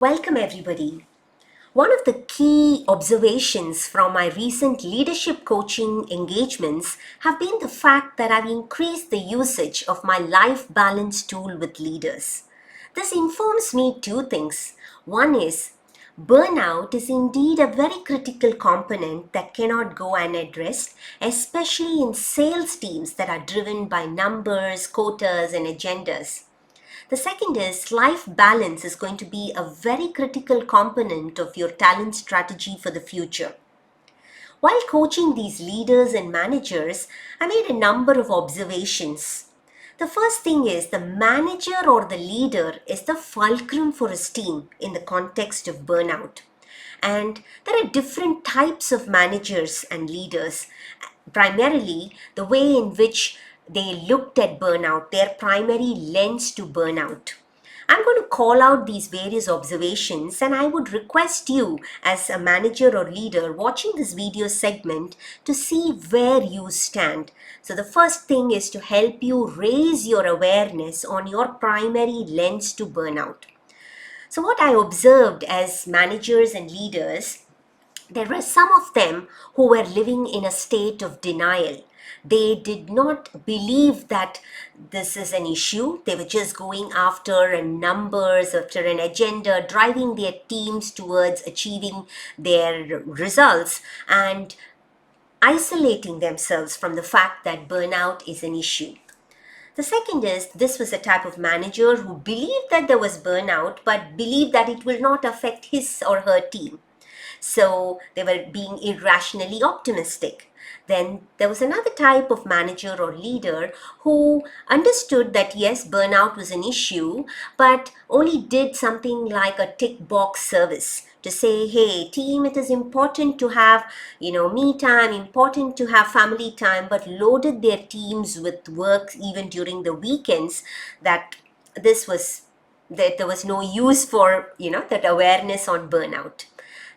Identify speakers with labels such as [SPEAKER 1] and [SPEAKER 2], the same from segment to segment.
[SPEAKER 1] Welcome, everybody. One of the key observations from my recent leadership coaching engagements have been the fact that I've increased the usage of my life balance tool with leaders. This informs me two things. One is burnout is indeed a very critical component that cannot go unaddressed, especially in sales teams that are driven by numbers, quotas, and agendas. The second is life balance is going to be a very critical component of your talent strategy for the future. While coaching these leaders and managers, I made a number of observations. The first thing is the manager or the leader is the fulcrum for his team in the context of burnout. And there are different types of managers and leaders. Primarily, the way in which they looked at burnout, their primary lens to burnout. I'm going to call out these various observations, and I would request you as a manager or leader watching this video segment to see where you stand. So the first thing is to help you raise your awareness on your primary lens to burnout. So what I observed as managers and leaders, there were some of them who were living in a state of denial. They did not believe that this is an issue. They were just going after numbers, after an agenda, driving their teams towards achieving their results and isolating themselves from the fact that burnout is an issue. The second is this was a type of manager who believed that there was burnout but believed that it will not affect his or her team. So they were being irrationally optimistic. Then there was another type of manager or leader who understood that yes, burnout was an issue, but only did something like a tick box service to say, hey, team, it is important to have, me time, important to have family time, but loaded their teams with work even during the weekends that there was no use for, that awareness on burnout.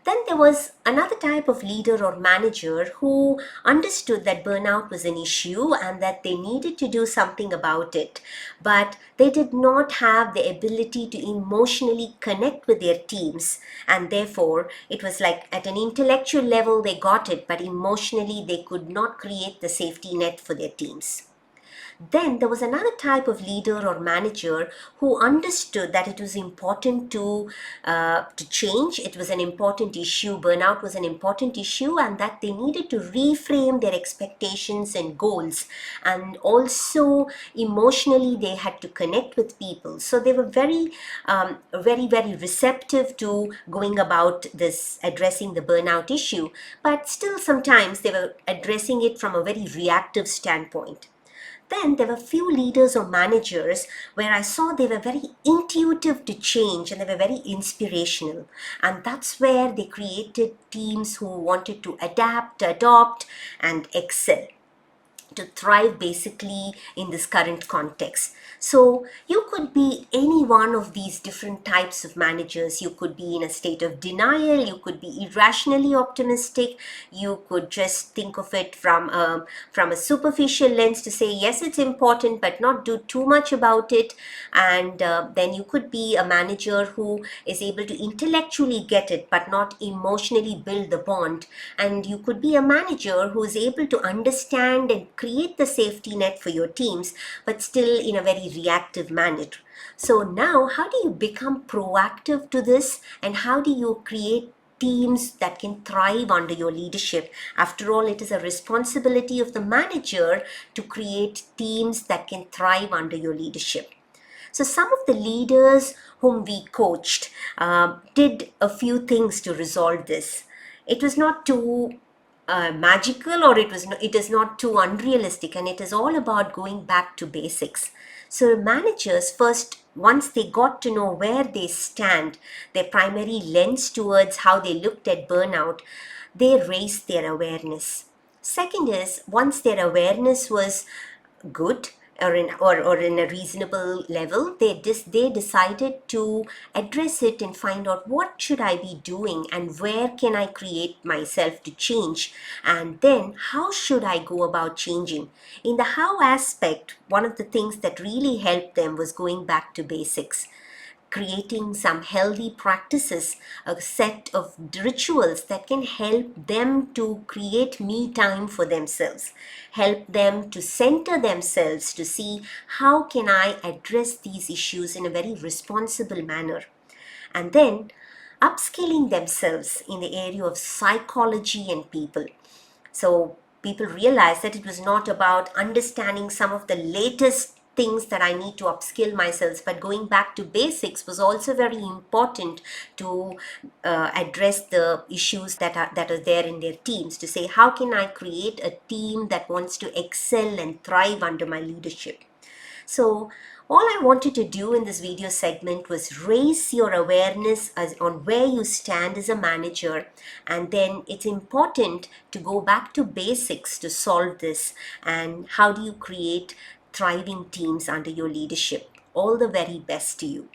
[SPEAKER 1] Then there was another type of leader or manager who understood that burnout was an issue and that they needed to do something about it. But they did not have the ability to emotionally connect with their teams. And therefore, it was like at an intellectual level they got it, but emotionally they could not create the safety net for their teams. Then there was another type of leader or manager who understood that it was important to change. It was an important issue. Burnout was an important issue, and that they needed to reframe their expectations and goals. And also emotionally, they had to connect with people. So they were very receptive to going about this, addressing the burnout issue. But still, sometimes they were addressing it from a very reactive standpoint. Then there were few leaders or managers where I saw they were very intuitive to change and they were very inspirational. And that's where they created teams who wanted to adapt, adopt, and excel, to thrive basically in this current context. So you could be any one of these different types of managers. You could be in a state of denial, you could be irrationally optimistic, you could just think of it from a superficial lens to say yes, it's important but not do too much about it. And then you could be a manager who is able to intellectually get it but not emotionally build the bond. And you could be a manager who is able to understand and create the safety net for your teams, but still in a very reactive manner. So now, how do you become proactive to this, and how do you create teams that can thrive under your leadership? After all, it is a responsibility of the manager to create teams that can thrive under your leadership. So some of the leaders whom we coached did a few things to resolve this. It was not too magical, or it is not too unrealistic, and it is all about going back to basics. So managers first, once they got to know where they stand, their primary lens towards how they looked at burnout, they raised their awareness. Second is, once their awareness was good, or in a reasonable level, they decided to address it and find out what should I be doing and where can I create myself to change, and then how should I go about changing. In the how aspect, one of the things that really helped them was going back to basics. creating some healthy practices, a set of rituals that can help them to create me time for themselves, help them to center themselves to see how can I address these issues in a very responsible manner. And then upskilling themselves in the area of psychology and people. So people realized that it was not about understanding some of the latest things that I need to upskill myself, but going back to basics was also very important to address the issues that are there in their teams, to say how can I create a team that wants to excel and thrive under my leadership. So all I wanted to do in this video segment was raise your awareness on where you stand as a manager, and then it's important to go back to basics to solve this, and how do you create thriving teams under your leadership. All the very best to you.